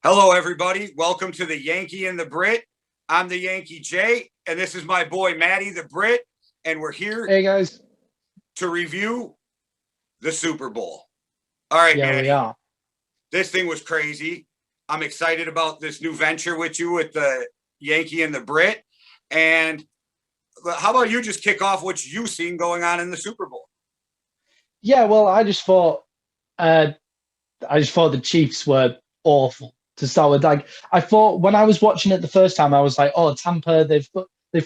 Hello, everybody. Welcome to the Yankee and the Brit. I'm the Yankee Jay, and this is my boy Matty the Brit, and we're here Hey guys. to review the Super Bowl. All right, Yeah, we Matty, are. this thing was crazy. I'm excited about this new venture with you with the Yankee and the Brit. And how about you just kick off what you've seen going on in the Super Bowl? Yeah, well, uh I just thought the Chiefs were awful to start with. Like I thought when I was watching it the first time, I was like, oh, Tampa, they've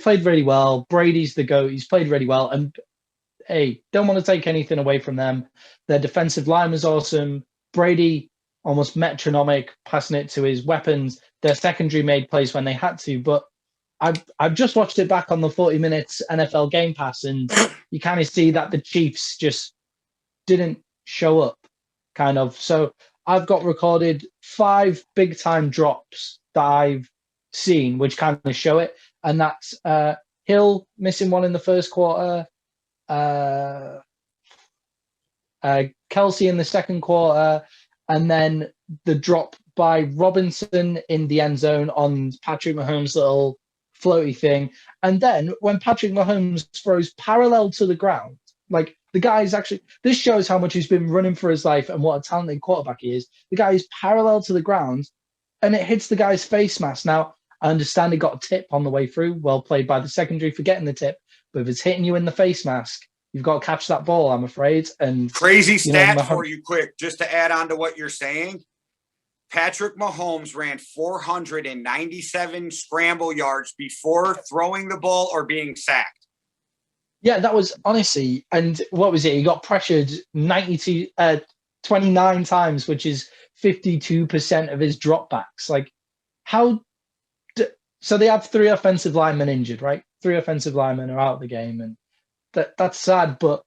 played really well. Brady's the GOAT, he's played really well. And hey, don't want to take anything away from them. Their defensive line was awesome. Brady almost metronomic, passing it to his weapons. Their secondary made plays when they had to, but I've just watched it back on the 40 minutes NFL Game Pass, and you kind of see that the Chiefs just didn't show up, kind of. So I've got recorded 5 big time drops that I've seen, which kind of show it, and that's Hill missing one in the first quarter, uh, Kelsey in the second quarter, and then the drop by Robinson in the end zone on Patrick Mahomes' little floaty thing. And then when Patrick Mahomes throws parallel to the ground, like the guy is actually, this shows how much he's been running for his life and what a talented quarterback he is. The guy is parallel to the ground and it hits the guy's face mask. Now, I understand he got a tip on the way through. Well played by the secondary for getting the tip. But if it's hitting you in the face mask, you've got to catch that ball, I'm afraid. And, Crazy you know, stat for you, quick, just to add on to what you're saying. Patrick Mahomes ran 497 scramble yards before throwing the ball or being sacked. yeah, that was honestly, and what was it? He got pressured 29 times, which is 52% of his dropbacks. Like, how? So they had 3 offensive linemen injured, right? 3 offensive linemen are out of the game, and that's sad. But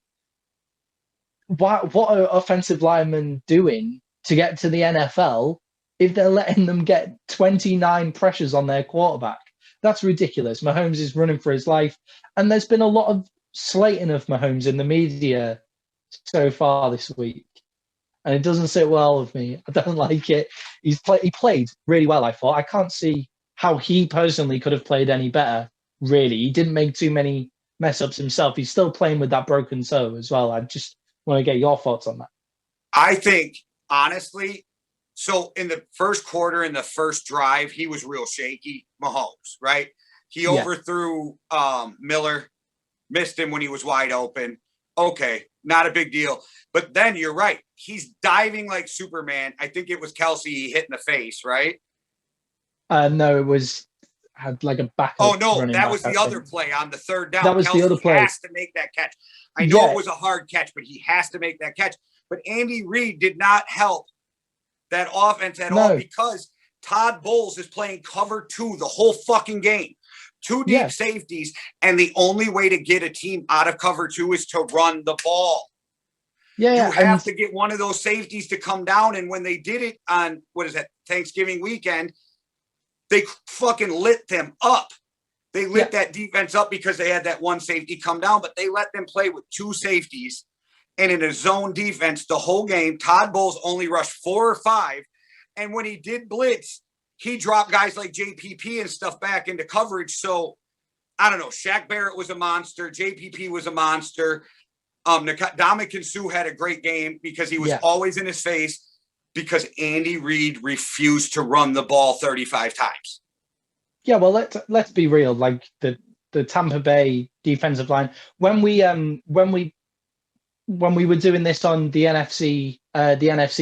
what are offensive linemen doing to get to the NFL if they're letting them get 29 pressures on their quarterback? That's ridiculous. Mahomes is running for his life, and there's been a lot of slating of Mahomes in the media so far this week, and it doesn't sit well with me. I don't like it. He played really well. I thought. I can't see how he personally could have played any better. Really, he didn't make too many mess ups himself. He's still playing with that broken toe as well. I just want to get your thoughts on that. I think, honestly, so in the first quarter, in the first drive, he was real shaky, Mahomes, right? He Yeah, overthrew Miller, missed him when he was wide open. Okay, not a big deal. But then you're right. He's diving like Superman. I think it was Kelsey he hit in the face, right? no, it was had like a Oh, backup no, running that back. was I the other think play on the third that down. was the other Kelsey play. has to make that catch. I know it Yeah, was a hard catch, but he has to make that catch. But Andy Reid did not help that offense at all no, because Todd Bowles is playing cover 2 the whole fucking game. 2 deep yeah, safeties, and the only way to get a team out of cover 2 is to run the ball. yeah, You yeah, have and to get one of those safeties to come down. And when they did it on, what is that, Thanksgiving weekend, they fucking lit them up. They yeah, lit that defense up because they had that one safety come down, but they let them play with 2 safeties and in a zone defense the whole game. Todd Bowles only rushed 4 or 5. And when he did blitz, he dropped guys like JPP and stuff back into coverage. So I don't know. Shaq Barrett was a monster. JPP was a monster. Dominican Sue had a great game because he was yeah. always in his face because Andy Reid refused to run the ball 35 times. Yeah, well, let's be real. Like the Tampa Bay defensive line, when we were doing this on the NFC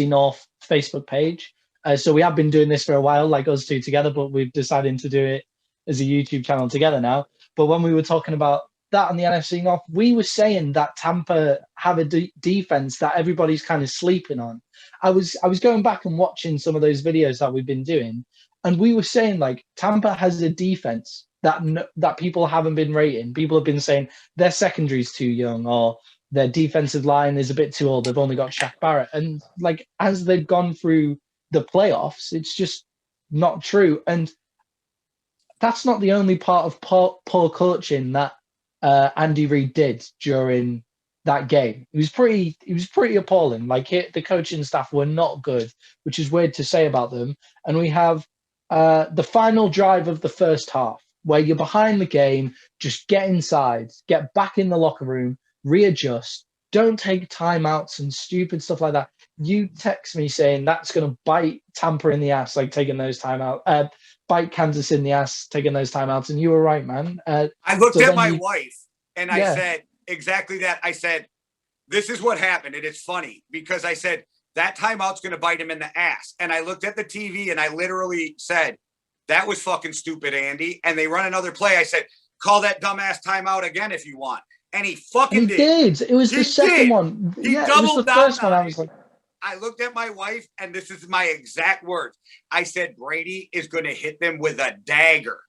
North Facebook page. So we have been doing this for a while, like us two together, but we've decided to do it as a YouTube channel together now. But when we were talking about that on the NFC North, we were saying that Tampa have a defense that everybody's kind of sleeping on. I was going back and watching some of those videos that we've been doing, and we were saying like Tampa has a defense that people haven't been rating. People have been saying their secondary's too young, or their defensive line is a bit too old. They've only got Shaq Barrett. And like as they've gone through the playoffs, it's just not true. And that's not the only part of poor coaching that Andy Reid did during that game. It was pretty appalling. Like the coaching staff were not good, which is weird to say about them. And we have the final drive of the first half where you're behind the game, just get inside, get back in the locker room, readjust, don't take timeouts and stupid stuff like that. You text me saying that's going to bite Tampa in the ass, like taking those timeouts, bite Kansas in the ass, taking those timeouts. And you were right, man. I looked at my wife and I Yeah. said exactly that. I said, this is what happened. And it's funny because I said, that timeout's going to bite him in the ass. And I looked at the TV and I literally said, that was fucking stupid, Andy. And they run another play. I said, call that dumbass timeout again if you want. And he fucking did. It was the second one. He yeah, doubled it was the down first one. I was like, I looked at my wife, and this is my exact words. I said, Brady is going to hit them with a dagger.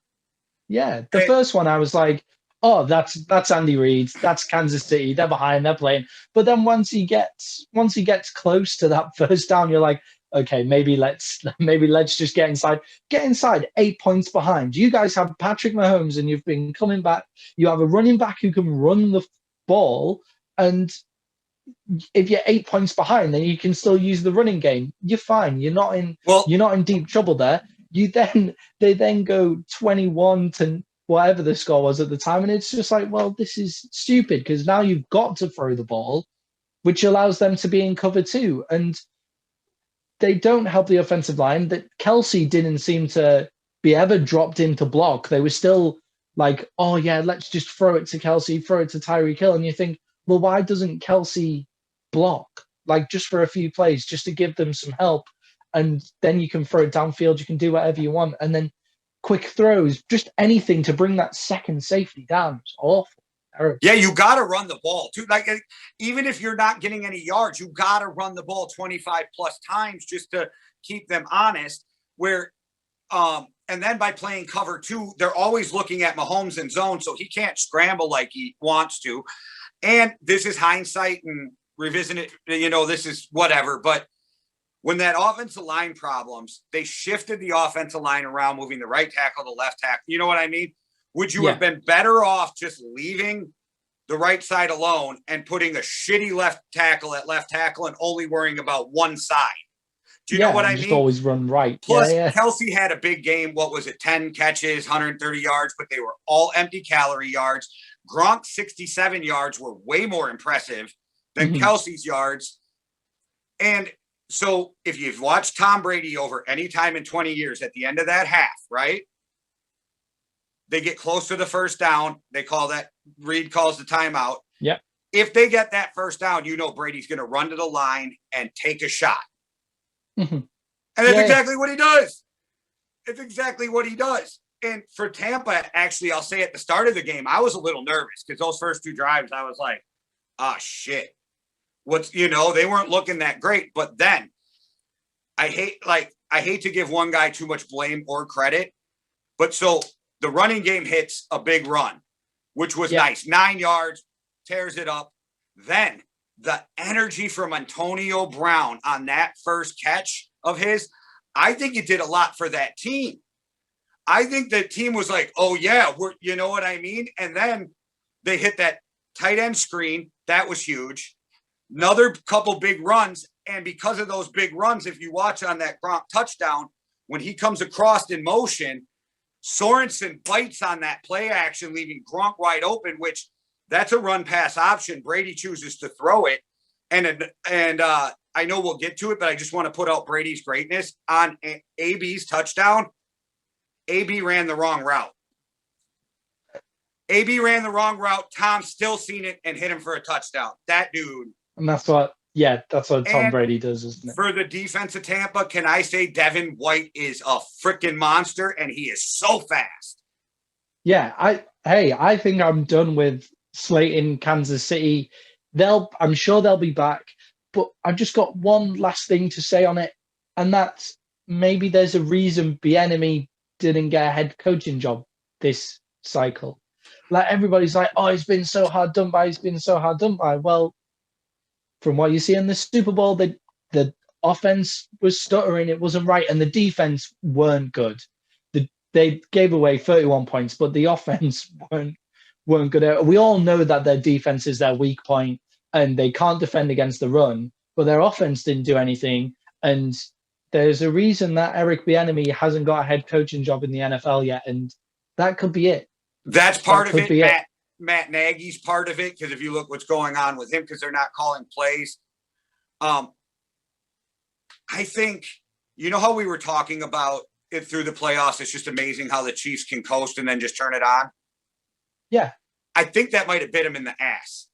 yeah, the first one I was like, oh, that's Andy Reid, that's Kansas City, they're behind, they're playing. But then once he gets close to that first down, you're like, okay, maybe let's just get inside. Get inside, 8 points behind. You guys have Patrick Mahomes, and you've been coming back. You have a running back who can run the ball, and if you're 8 points behind, then you can still use the running game. You're fine. You're not in deep trouble there. They then go 21 to whatever the score was at the time, and it's just like, well, this is stupid because now you've got to throw the ball, which allows them to be in cover too, and they don't help the offensive line. That Kelsey didn't seem to be ever dropped into block. They were still like, oh yeah, let's just throw it to Kelsey, throw it to Tyreek Hill, and you think, well, why doesn't Kelsey block like just for a few plays, just to give them some help, and then you can throw it downfield, you can do whatever you want, and then quick throws, just anything to bring that second safety down. It's awful. Yeah, you got to run the ball too. Like, even if you're not getting any yards, you got to run the ball 25 plus times just to keep them honest. And then by playing cover two, they're always looking at Mahomes in zone, so he can't scramble like he wants to. And this is hindsight and revisit it, this is whatever. But when that offensive line problems, they shifted the offensive line around, moving the right tackle to left tackle. You know what I mean? Would you have been better off just leaving the right side alone and putting a shitty left tackle at left tackle and only worrying about one side? Do you know what I mean? Just always run right. Plus, Kelsey had a big game. What was it? 10 catches, 130 yards, but they were all empty calorie yards. Gronk's 67 yards were way more impressive than Kelsey's yards. And so if you've watched Tom Brady over any time in 20 years, at the end of that half, right? They get close to the first down. They call that, Reid calls the timeout. Yep. If they get that first down, Brady's going to run to the line and take a shot. Mm-hmm. And that's exactly what he does. It's exactly what he does. And for Tampa, actually, I'll say at the start of the game, I was a little nervous because those first two drives, I was like, oh, shit. They weren't looking that great. But then I hate to give one guy too much blame or credit. But so the running game hits a big run, which was nice. 9 yards, tears it up. Then the energy from Antonio Brown on that first catch of his, I think it did a lot for that team. I think the team was like, oh, yeah, you know what I mean? And then they hit that tight end screen. That was huge. Another couple big runs. And because of those big runs, if you watch on that Gronk touchdown, when he comes across in motion, Sorensen bites on that play action, leaving Gronk wide open, which that's a run pass option. Brady chooses to throw it. And I know we'll get to it, but I just want to put out Brady's greatness on AB's touchdown. AB ran the wrong route. AB ran the wrong route. Tom still seen it and hit him for a touchdown. That dude. And that's what Tom Brady does, isn't it? For the defense of Tampa, can I say Devin White is a freaking monster, and he is so fast. Yeah, I think I'm done with slating Kansas City. I'm sure they'll be back, but I've just got one last thing to say on it, and that's maybe there's a reason Bieniemy didn't get a head coaching job this cycle. Like, everybody's like, oh, he's been so hard done by. Well, from what you see in the Super Bowl, the offense was stuttering. It wasn't right. And the defense weren't good. They gave away 31 points, but the offense weren't good. We all know that their defense is their weak point. and they can't defend against the run, but their offense didn't do anything. And there's a reason that Eric Bieniemy hasn't got a head coaching job in the NFL yet, and that could be it. That's part of it. Matt Nagy's part of it, because if you look what's going on with him, because they're not calling plays. I think, you know how we were talking about it through the playoffs, it's just amazing how the Chiefs can coast and then just turn it on. Yeah. I think that might have bit him in the ass.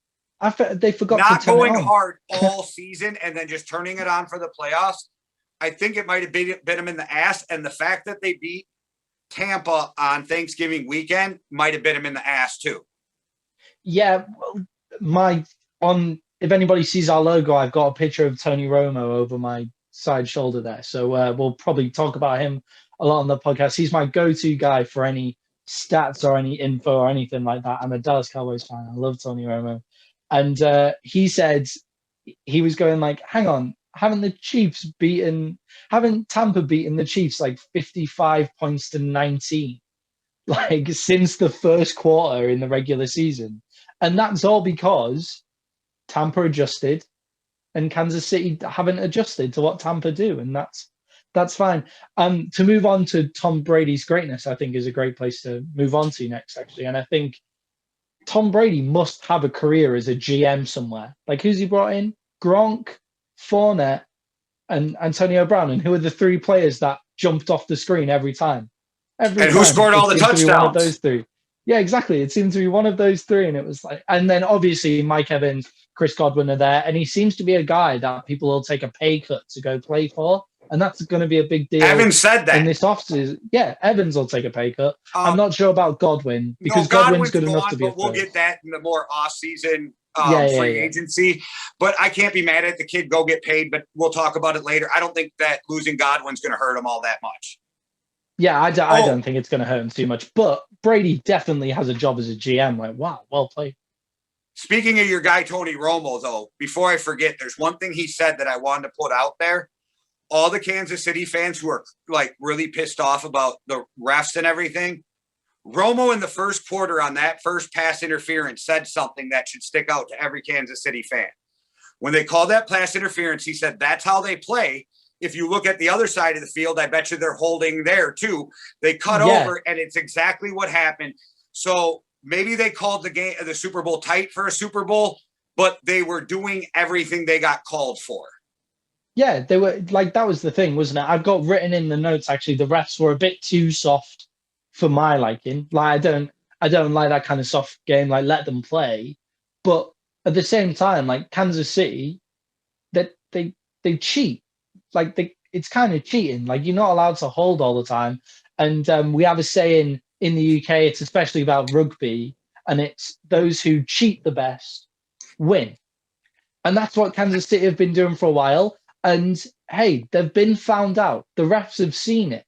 They forgot not to turn going it on. hard all season and then just turning it on for the playoffs. I think it might have bit him in the ass, and the fact that they beat Tampa on Thanksgiving weekend might have bit him in the ass too. Yeah, if anybody sees our logo, I've got a picture of Tony Romo over my side shoulder there. So we'll probably talk about him a lot on the podcast. He's my go-to guy for any stats or any info or anything like that. I'm a Dallas Cowboys fan. I love Tony Romo. And he said he was going like, hang on, haven't Tampa beaten the Chiefs like 55 points to 19, like since the first quarter in the regular season? And that's all because Tampa adjusted and Kansas City haven't adjusted to what Tampa do. And that's fine. To move on to Tom Brady's greatness, I think is a great place to move on to next, actually. And I think Tom Brady must have a career as a GM somewhere. Like, who's he brought in? Gronk, Fournette, and Antonio Brown. And who are the three players that jumped off the screen every time? Who scored all the touchdowns? One of those three. Yeah, exactly. It seemed to be one of those three. And it was like, and then obviously Mike Evans, Chris Godwin are there. And he seems to be a guy that people will take a pay cut to go play for. And that's going to be a big deal. Evans said that. In this offseason. Yeah, Evans will take a pay cut. I'm not sure about Godwin, because Godwin's good enough to be a we'll get that in the more off-season free agency. But I can't be mad at the kid. Go get paid, but we'll talk about it later. I don't think that losing Godwin's going to hurt him all that much. Yeah, I don't think it's going to hurt him too much. But Brady definitely has a job as a GM. Like, wow, well played. Speaking of your guy, Tony Romo, though, before I forget, there's one thing he said that I wanted to put out there. All the Kansas City fans who are like really pissed off about the refs and everything, Romo in the first quarter on that first pass interference said something that should stick out to every Kansas City fan. When they called that pass interference, he said, that's how they play. If you look at the other side of the field, I bet you they're holding there too. They cut over, and it's exactly what happened. So maybe they called the Super Bowl tight for a Super Bowl, but they were doing everything they got called for. Yeah, they were like, that was the thing, wasn't it? I've got written in the notes, actually, the refs were a bit too soft for my liking. Like, I don't like that kind of soft game, like let them play. But at the same time, like Kansas City, that they cheat. Like it's kind of cheating. Like, you're not allowed to hold all the time. And we have a saying in the UK, it's especially about rugby, and it's those who cheat the best win. And that's what Kansas City have been doing for a while. And hey, they've been found out. The refs have seen it.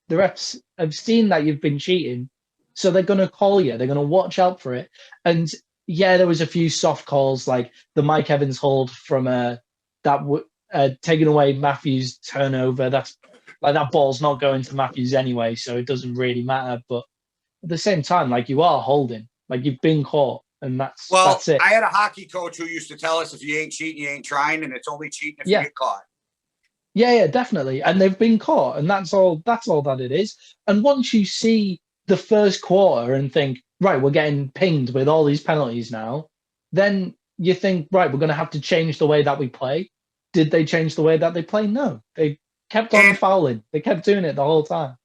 The refs have seen that you've been cheating. So they're going to call you. They're going to watch out for it. And yeah, there was a few soft calls, like the Mike Evans hold from taking away Matthews' turnover. That's like, that ball's not going to Matthews anyway, so it doesn't really matter. But at the same time, like, you are holding. Like, you've been caught. And that's it. I had a hockey coach who used to tell us, if you ain't cheating, you ain't trying, and it's only cheating if you get caught. Yeah, definitely. And they've been caught, and that's all that it is. And once you see the first quarter and think, right, we're getting pinged with all these penalties now, then you think, right, we're going to have to change the way that we play. Did they change the way that they play? No. They kept on fouling. They kept doing it the whole time.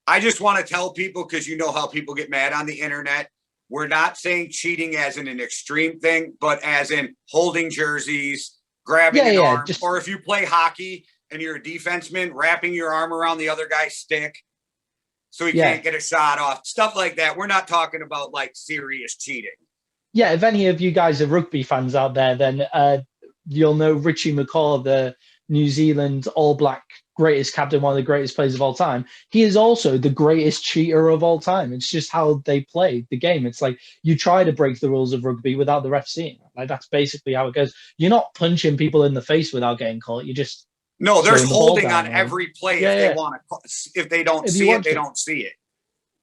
I just want to tell people, because you know how people get mad on the internet, we're not saying cheating as in an extreme thing, but as in holding jerseys, grabbing an arm, or if you play hockey and you're a defenseman, wrapping your arm around the other guy's stick so he can't get a shot off, stuff like that. We're not talking about like serious cheating. Yeah, if any of you guys are rugby fans out there, then you'll know Richie McCaw, the New Zealand All Black greatest captain, one of the greatest players of all time. He is also the greatest cheater of all time. It's just how they play the game. It's like, you try to break the rules of rugby without the ref seeing. Like, that's basically how it goes. You're not punching people in the face without getting caught. You just there's holding on every play if they want to. If they don't see it, they don't see it.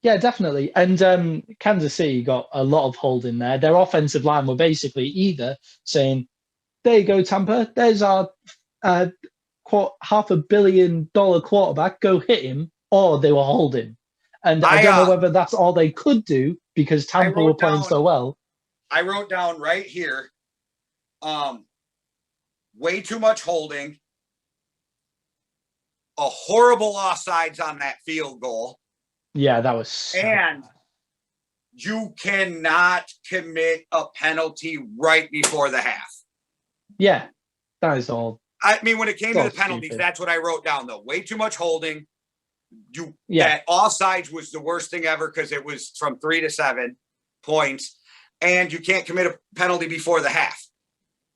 Yeah, definitely. And Kansas City got a lot of holding there. Their offensive line were basically either saying, there you go, Tampa. There's our $500 million quarterback. Go hit him, or they were holding. And I don't know whether that's all they could do because Tampa were playing so well. I wrote down right here, way too much holding, a horrible offsides on that field goal. Yeah, that was and you cannot commit a penalty right before the half. Yeah, that is all. I mean, when it came to the penalties, stupid. That's what I wrote down, though. Way too much holding. That offsides was the worst thing ever because it was from 3 to 7 points, and you can't commit a penalty before the half.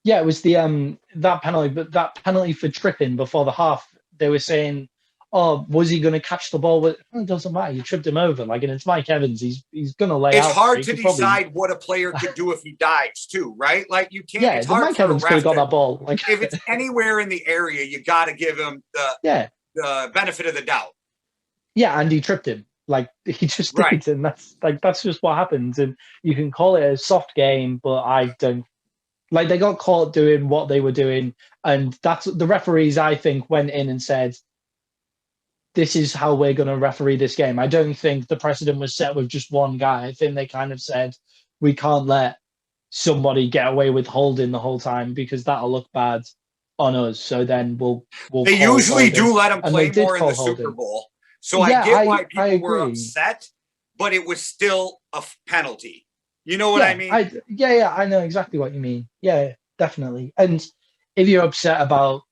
Yeah, it was the that penalty, but that penalty for tripping before the half. They were saying, "Oh, was he going to catch the ball?" With it doesn't matter. You tripped him over. Like, and it's Mike Evans. He's going to lay out. It's hard to decide what a player could do if he dives too, right? Like you can't. Yeah, it's hard Mike Evans could have got that ball. Like if it's anywhere in the area, you got to give him the benefit of the doubt. Yeah, and he tripped him. Like he just did, and that's just what happens. And you can call it a soft game, but I don't. Like they got caught doing what they were doing, and that's the referees. I think went in and said, "This is how we're going to referee this game." I don't think the precedent was set with just one guy. I think they kind of said, "We can't let somebody get away with holding the whole time because that'll look bad on us." So then we'll. They usually do let them play more in the Super Bowl. So I get why people were upset, but it was still a penalty. You know what I mean? I know exactly what you mean. Yeah, definitely. And if you're upset about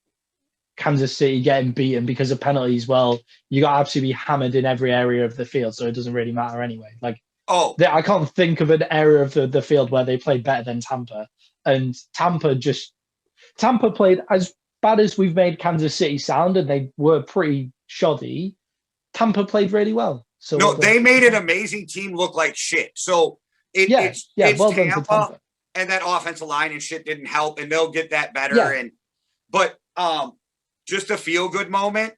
Kansas City getting beaten because of penalties, well, you got absolutely hammered in every area of the field, so it doesn't really matter anyway. Like, I can't think of an area of the field where they played better than Tampa. And Tampa played as bad as we've made Kansas City sound, and they were pretty shoddy. Tampa played really well. So no, they made an amazing team look like shit. So it's well Tampa, and that offensive line and shit didn't help, and they'll get that better. Yeah. But just a feel good moment.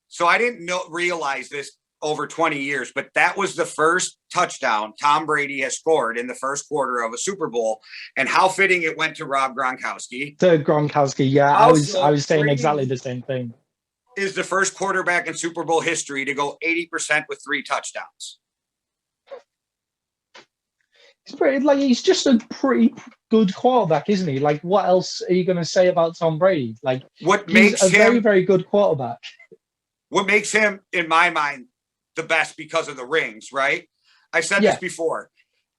So I didn't realize this over 20 years, but that was the first touchdown Tom Brady has scored in the first quarter of a Super Bowl, and how fitting it went to Rob Gronkowski. Yeah, also, I was saying Brady exactly the same thing. Is the first quarterback in Super Bowl history to go 80% with 3 touchdowns. He's just a pretty good quarterback, isn't he? Like, what else are you going to say about Tom Brady? Like, he's a very, very good quarterback. What makes him, in my mind, the best because of the rings, right? I said this before.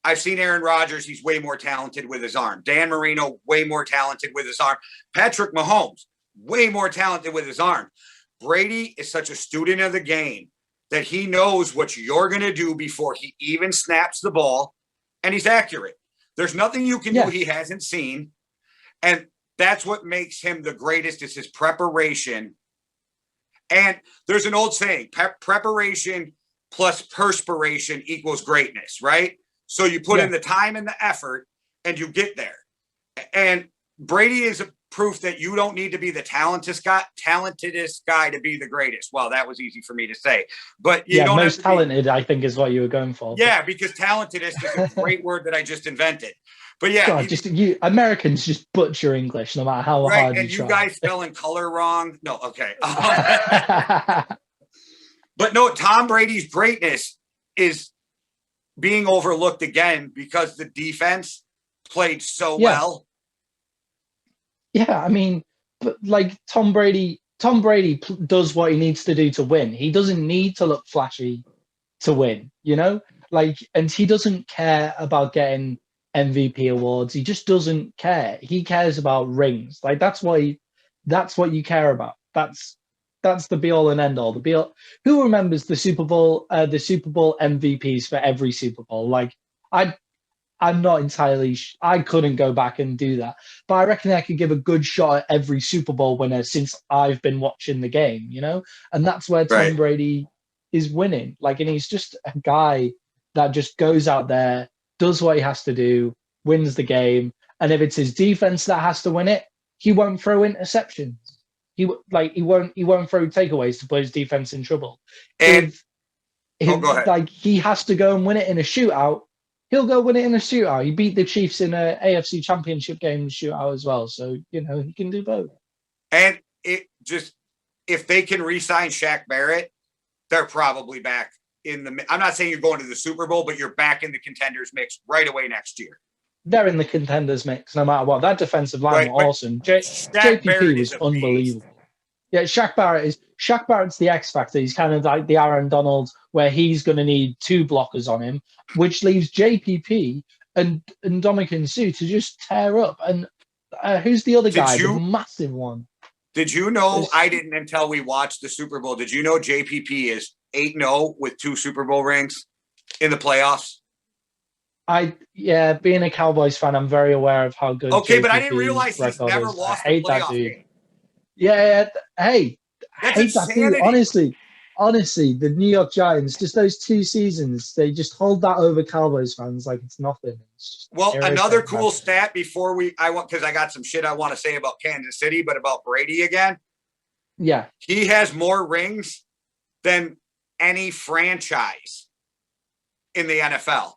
I've seen Aaron Rodgers. He's way more talented with his arm. Dan Marino, way more talented with his arm. Patrick Mahomes, way more talented with his arm. Brady is such a student of the game that he knows what you're going to do before he even snaps the ball, and he's accurate. There's nothing you can do he hasn't seen, and that's what makes him the greatest is his preparation. And there's an old saying, preparation plus perspiration equals greatness, right? So you put in the time and the effort, and you get there. And Brady is a proof that you don't need to be the talentedest guy to be the greatest. Well, that was easy for me to say, but you don't most talented, I think, is what you were going for. Yeah, because talentedest is a great word that I just invented. But you Americans just butcher English no matter how hard and you try. You guys spelling color wrong. No, okay. But no, Tom Brady's greatness is being overlooked again because the defense played so well. Yeah, I mean, but like Tom Brady does what he needs to do to win. He doesn't need to look flashy to win, you know? Like, and he doesn't care about getting MVP awards. He just doesn't care. He cares about rings. Like that's what you care about. That's the be all and end all. Who remembers the Super Bowl MVPs for every Super Bowl? Like I'm not entirely. I couldn't go back and do that, but I reckon I could give a good shot at every Super Bowl winner since I've been watching the game, you know. And that's where Tom Brady is winning. Like, and he's just a guy that just goes out there, does what he has to do, wins the game. And if it's his defense that has to win it, he won't throw interceptions. He won't throw takeaways to put his defense in trouble. And if he has to go and win it in a shootout, he'll go win it in a shootout. He beat the Chiefs in a AFC Championship game shootout as well. So, he can do both. And if they can re-sign Shaq Barrett, they're probably back I'm not saying you're going to the Super Bowl, but you're back in the contenders mix right away next year. They're in the contenders mix no matter what. That defensive line was awesome. JPP was unbelievable. Yeah, Shaq Barrett's the X factor. He's kind of like the Aaron Donald, where he's going to need 2 blockers on him, which leaves JPP and Ndamukong Suh to just tear up. And who's the other guy? The massive one. Did you know? I didn't until we watched the Super Bowl. Did you know JPP is 8-0 with 2 Super Bowl rings in the playoffs? Being a Cowboys fan, I'm very aware of how good. Okay, but I didn't realize he's never lost a playoff game. Yeah. Hey, I hate that dude. Honestly, the New York Giants, just those 2 seasons, they just hold that over Cowboys fans like it's nothing. Another cool stat before because I got some shit I want to say about Kansas City, but about Brady again. Yeah. He has more rings than any franchise in the NFL.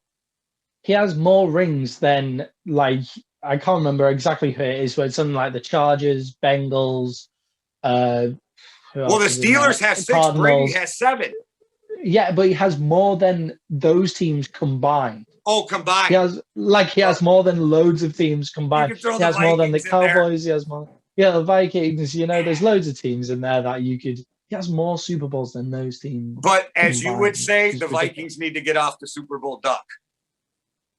He has more rings than, like, I can't remember exactly who it is, but it's something like the Chargers, Bengals. The Steelers have 6, Brady has 7. Yeah, but he has more than those teams combined. Oh, combined. He has more than loads of teams combined. He has more than the Cowboys. He has more. Yeah, the Vikings. There's loads of teams in there that you could. He has more Super Bowls than those teams. But as you would say, the Vikings need to get off the Super Bowl duck.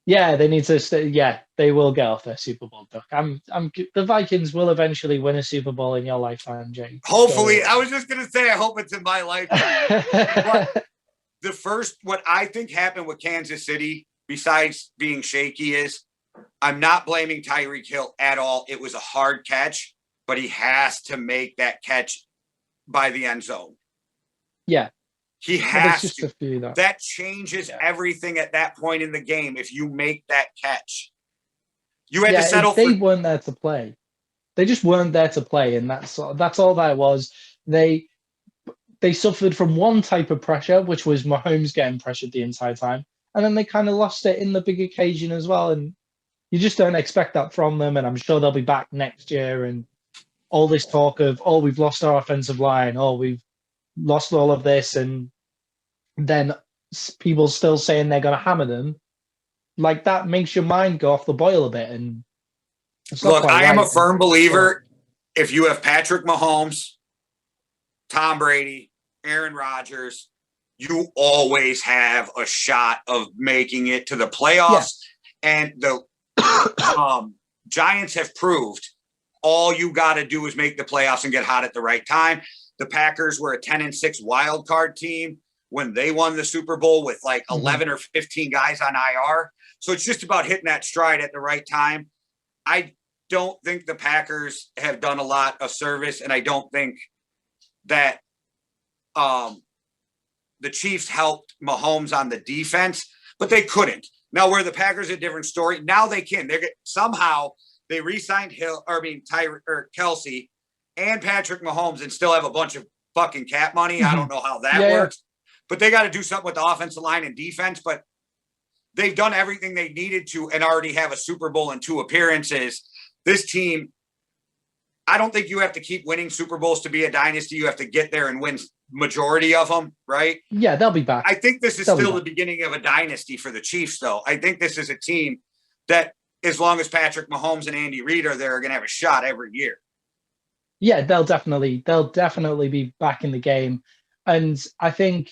Yeah, they need to stay. Yeah, they will get off their Super Bowl duck. The Vikings will eventually win a Super Bowl in your lifetime, Jake. Hopefully. I was just going to say, I hope it's in my lifetime. But what I think happened with Kansas City, besides being shaky, is I'm not blaming Tyreek Hill at all. It was a hard catch, but he has to make that catch by the end zone. Yeah. He has to. That changes everything at that point in the game if you make that catch. You had to settle for... They weren't there to play. They just weren't there to play, and that's all that was. They suffered from one type of pressure, which was Mahomes getting pressured the entire time, and then they kind of lost it in the big occasion as well, and you just don't expect that from them, and I'm sure they'll be back next year, and all this talk of, we've lost our offensive line, we've lost all of this, and then people still saying they're going to hammer them. Like, that makes your mind go off the boil a bit. And look, I am a firm believer. If you have Patrick Mahomes, Tom Brady, Aaron Rodgers, you always have a shot of making it to the playoffs. Yeah. And the Giants have proved all you got to do is make the playoffs and get hot at the right time. The Packers were a 10-6 wild card team when they won the Super Bowl with like 11 or 15 guys on IR. So it's just about hitting that stride at the right time. I don't think the Packers have done a lot of service, and I don't think that the Chiefs helped Mahomes on the defense, but they couldn't. Now, where the Packers a different story, now they can. Somehow they re-signed Kelsey and Patrick Mahomes and still have a bunch of fucking cap money. I don't know how that works, but they got to do something with the offensive line and defense. But they've done everything they needed to and already have a Super Bowl and 2 appearances. This team, I don't think you have to keep winning Super Bowls to be a dynasty. You have to get there and win majority of them, right? Yeah, they'll be back. I think this is still the beginning of a dynasty for the Chiefs, though. I think this is a team that, as long as Patrick Mahomes and Andy Reid are there, are going to have a shot every year. Yeah, they'll definitely be back in the game. And I think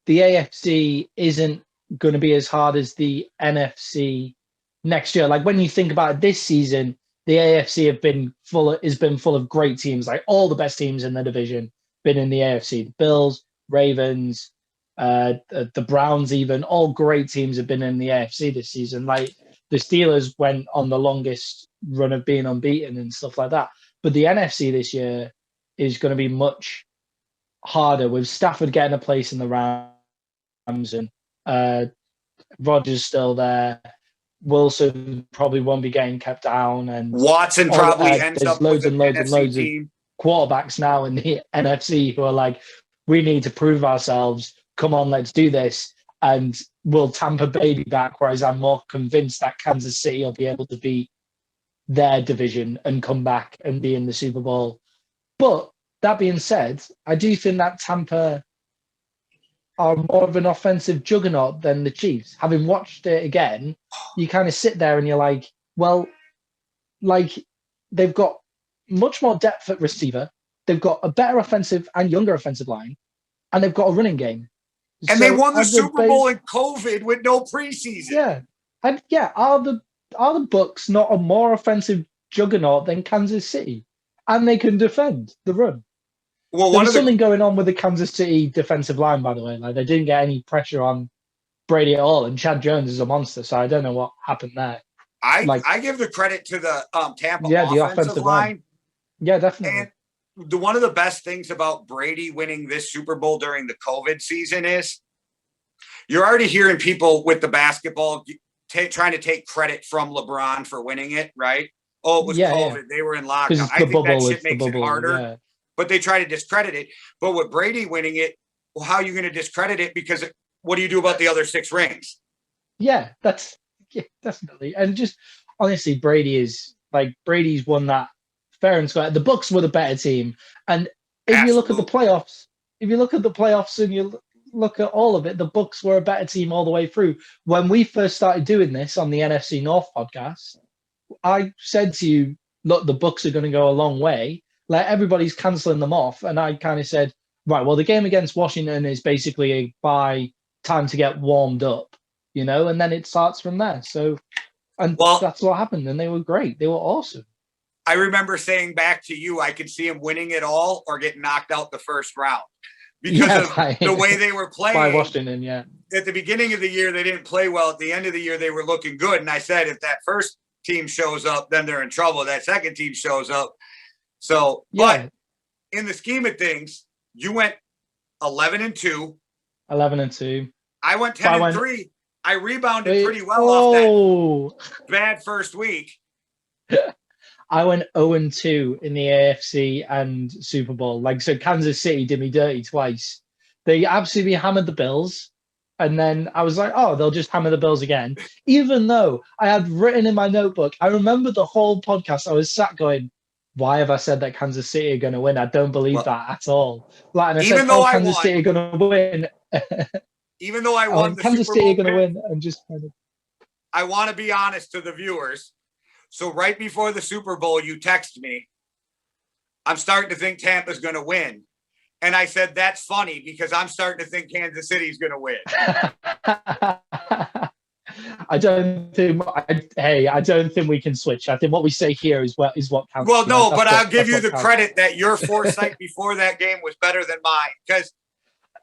the AFC isn't going to be as hard as the NFC next year. Like, when you think about it, this season, the AFC has been full of great teams. Like, all the best teams in the division been in the AFC. The Bills, Ravens, the Browns, even all great teams have been in the AFC this season. Like, the Steelers went on the longest run of being unbeaten and stuff like that. But the NFC this year is going to be much harder, with Stafford getting a place in the Rams and Rodgers still there. Wilson probably won't be getting kept down, and Watson probably ends up loads with and loads and loads of quarterbacks now in the NFC who are like, we need to prove ourselves. Come on, let's do this. And will Tampa Bay be back? Whereas I'm more convinced that Kansas City will be able to beat their division and come back and be in the Super Bowl. But that being said, I do think that Tampa are more of an offensive juggernaut than the Chiefs. Having watched it again, you kind of sit there and you're like, well, like they've got much more depth at receiver. They've got a better offensive and younger offensive line, and they've got a running game. And they won the Super Bowl in COVID with no preseason. Yeah. And are the Bucks not a more offensive juggernaut than Kansas City? And they can defend the run. Well, there's something going on with the Kansas City defensive line, by the way. Like they didn't get any pressure on Brady at all, and Chad Jones is a monster. So I don't know what happened there. I give the credit to the Tampa the offensive line. Yeah, definitely. And one of the best things about Brady winning this Super Bowl during the COVID season is you're already hearing people with the basketball trying to take credit from LeBron for winning it, right? Oh, it was COVID. Yeah. They were in lockdown. I think that shit makes it harder, but they try to discredit it. But with Brady winning it, well, how are you going to discredit it? Because what do you do about the other 6 rings? Yeah, definitely. And just honestly, Brady's won that fair and square. The Bucks were the better team. And if you look at the playoffs, and you look at all of it, the Bucks were a better team all the way through. When we first started doing this on the NFC North podcast, I said to you, look, the Bucks are going to go a long way. Like everybody's canceling them off. And I kind of said, right, well, the game against Washington is basically a bye time to get warmed up, and then it starts from there. So, that's what happened. And they were great. They were awesome. I remember saying back to you, I could see him winning it all or getting knocked out the first round because of the way they were playing. By Washington, At the beginning of the year, they didn't play well. At the end of the year, they were looking good. And I said, if that first team shows up, then they're in trouble. That second team shows up. So, but in the scheme of things, you went 11-2. 11-2. I went 10-3. I rebounded pretty well off that bad first week. I went 0-2 in the AFC and Super Bowl. So Kansas City did me dirty twice. They absolutely hammered the Bills. And then I was like, oh, they'll just hammer the Bills again. Even though I had written in my notebook, I remember the whole podcast, I was sat going, why have I said that Kansas City are going to win? I don't believe that at all. And I said, Kansas City are going to win. Even though I won the Kansas Super Bowl, City are going to win. And just kind of. I want to be honest to the viewers. So right before the Super Bowl, you text me, I'm starting to think Tampa's going to win. And I said, that's funny because I'm starting to think Kansas City's going to win. I don't think we can switch. I think what we say here is what counts. Well, no, but I'll give you the credit that your foresight before that game was better than mine because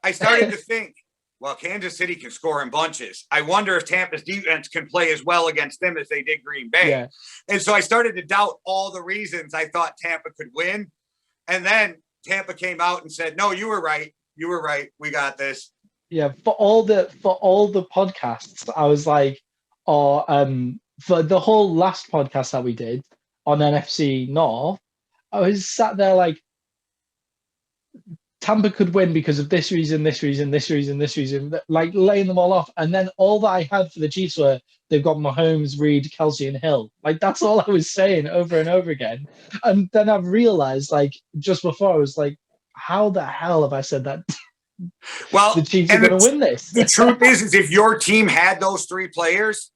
I started to think, well, Kansas City can score in bunches. I wonder if Tampa's defense can play as well against them as they did Green Bay. Yeah. And so I started to doubt all the reasons I thought Tampa could win. And then Tampa came out and said, no, you were right. You were right. We got this. Yeah. For all the podcasts, I was like, for the whole last podcast that we did on NFC North, I was sat there like, Tampa could win because of this reason, like laying them all off. And then all that I had for the Chiefs were they've got Mahomes, Reed, Kelsey, and Hill. Like that's all I was saying over and over again. And then I've realized, like just before, I was like, how the hell have I said that? Well, the Chiefs are going to win this. The truth is if your team had those 3 players,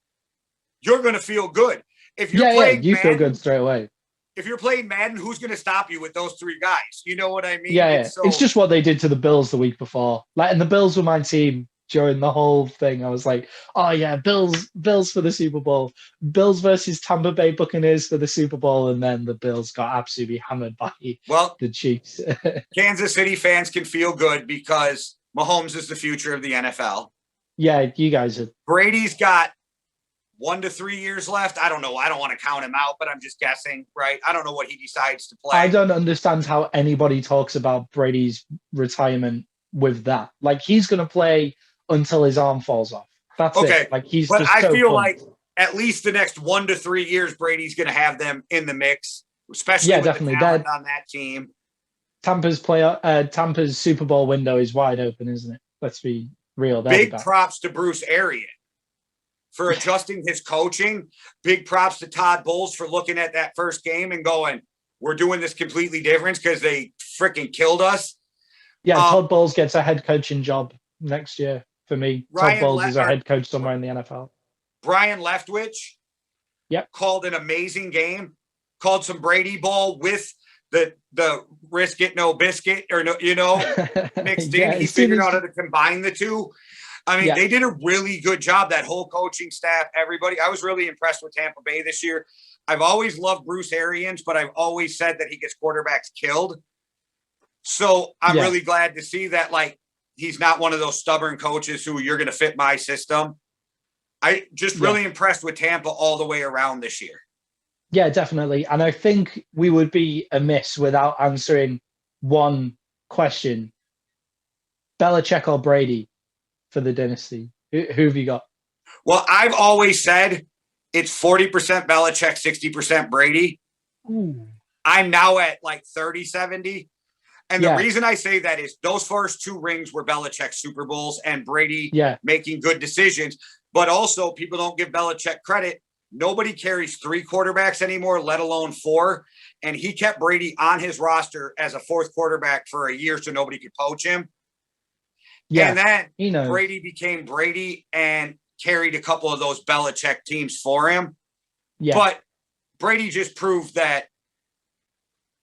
you're going to feel good. If you're playing, you feel good straight away. If you're playing Madden, who's going to stop you with those 3 guys? You know what I mean? Yeah. It's just what they did to the Bills the week before. And the Bills were my team during the whole thing. I was like, oh yeah, Bills for the Super Bowl. Bills versus Tampa Bay Buccaneers for the Super Bowl. And then the Bills got absolutely hammered by the Chiefs. Kansas City fans can feel good because Mahomes is the future of the NFL. Yeah, you guys are. Brady's got 1 to 3 years left. I don't know. I don't want to count him out, but I'm just guessing, right? I don't know what he decides to play. I don't understand how anybody talks about Brady's retirement with that. Like he's going to play until his arm falls off. That's it. Like he's. But I feel like at least the next 1 to 3 years, Brady's going to have them in the mix, especially with definitely the talent on that team. Tampa's Super Bowl window is wide open, isn't it? Let's be real. Big props to Bruce Arians for adjusting his coaching. Big props to Todd Bowles for looking at that first game and going, we're doing this completely different because they freaking killed us. Yeah, Todd Bowles gets a head coaching job next year for me. Todd Bowles is a head coach somewhere in the NFL. Brian Leftwich called an amazing game, called some Brady ball with the risk it, no biscuit, or no, mixed in. He figured out how to combine the two. I mean, they did a really good job, that whole coaching staff, everybody. I was really impressed with Tampa Bay this year. I've always loved Bruce Arians, but I've always said that he gets quarterbacks killed. So I'm really glad to see that, like, he's not one of those stubborn coaches who you're going to fit my system. I just really impressed with Tampa all the way around this year. Yeah, definitely. And I think we would be amiss without answering one question. Belichick or Brady for the dynasty? Who have you got? Well, I've always said it's 40% Belichick, 60% Brady. Ooh. I'm now at like 30-70. And the reason I say that is those first two rings were Belichick Super Bowls and Brady making good decisions. But also, people don't give Belichick credit. Nobody carries 3 quarterbacks anymore, let alone 4. And he kept Brady on his roster as a 4th quarterback for a year so nobody could poach him. Yeah, and then Brady became Brady and carried a couple of those Belichick teams for him. Yeah. But Brady just proved that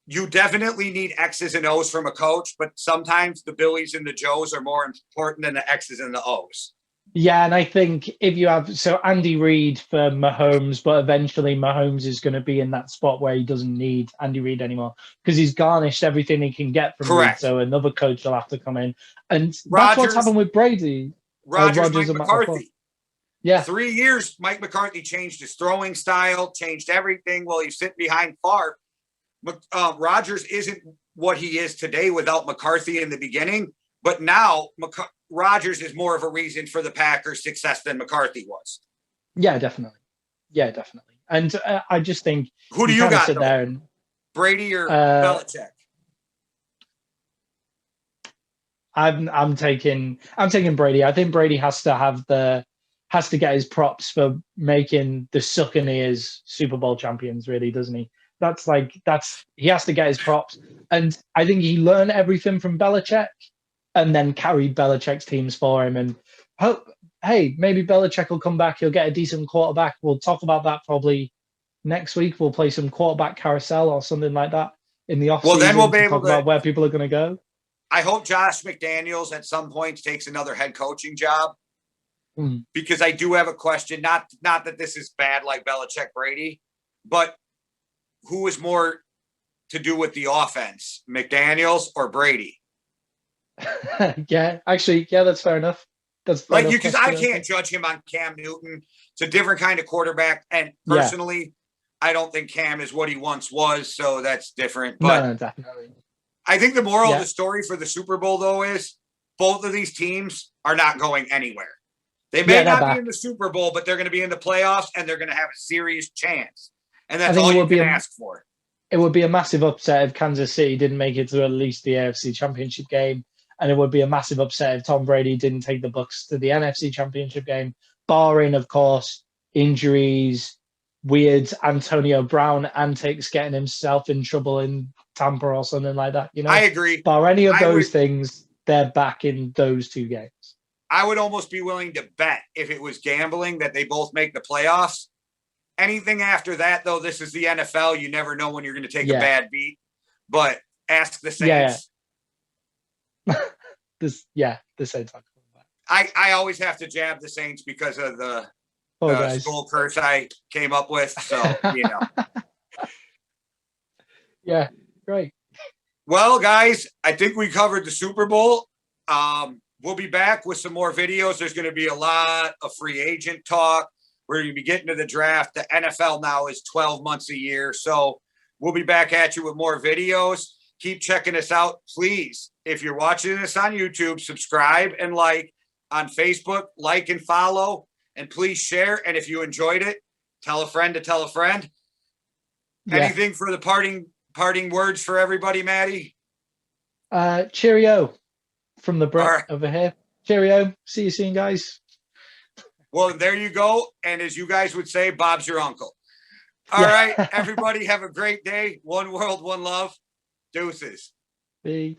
you definitely need X's and O's from a coach, but sometimes the Billies and the Joes are more important than the X's and the O's. Yeah, and I think if you have Andy Reid for Mahomes, but eventually Mahomes is going to be in that spot where he doesn't need Andy Reid anymore because he's garnished everything he can get from Reid. So another coach will have to come in, and that's what's happened with Brady. Rodgers Mike McCarthy. Yeah, 3 years. Mike McCarthy changed his throwing style, changed everything. While he's sitting behind Favre. Rodgers isn't what he is today without McCarthy in the beginning, but now Rodgers is more of a reason for the Packers' success than McCarthy was. Yeah, definitely. And I just think who do you got sit there and, Brady or Belichick? I'm taking Brady. I think Brady has to get his props for making the Succaneers Super Bowl champions, really, doesn't he? He has to get his props. And I think he learned everything from Belichick and then carried Belichick's teams for him. And hey, maybe Belichick will come back. He'll get a decent quarterback. We'll talk about that probably next week. We'll play some quarterback carousel or something like that in the offseason. Well, then we'll be able to talk about where people are going to go. I hope Josh McDaniels at some point takes another head coaching job because I do have a question. Not that this is bad like Belichick Brady, but who is more to do with the offense, McDaniels or Brady? That's fair enough. That's like you, because I can't judge him on Cam Newton. It's a different kind of quarterback, and personally, I don't think Cam is what he once was, so that's different. But no, definitely. I think the moral of the story for the Super Bowl, though, is both of these teams are not going anywhere. They may not be in the Super Bowl, but they're going to be in the playoffs, and they're going to have a serious chance. And that's all you can ask for. It would be a massive upset if Kansas City didn't make it to at least the AFC Championship game. And it would be a massive upset if Tom Brady didn't take the Bucs to the NFC Championship game, barring, of course, injuries, weird Antonio Brown antics, getting himself in trouble in Tampa or something like that. I agree. Bar any of those things, they're back in those 2 games. I would almost be willing to bet if it was gambling that they both make the playoffs. Anything after that, though, this is the NFL. You never know when you're going to take a bad beat. But ask the Saints. The Saints. I always have to jab the Saints because of the skull curse I came up with. So, Yeah, great. Well, guys, I think we covered the Super Bowl. We'll be back with some more videos. There's going to be a lot of free agent talk. We're going to be getting to the draft. The NFL now is 12 months a year. So we'll be back at you with more videos. Keep checking us out. Please, if you're watching this on YouTube, subscribe and like on Facebook, like and follow, and please share. And if you enjoyed it, tell a friend to tell a friend. Anything for the parting words for everybody, Matty? Cheerio from the Brit over here. Cheerio. See you soon, guys. Well, there you go. And as you guys would say, Bob's your uncle. All Yeah. right, everybody have a great day. One world, one love. Deuces. Bye.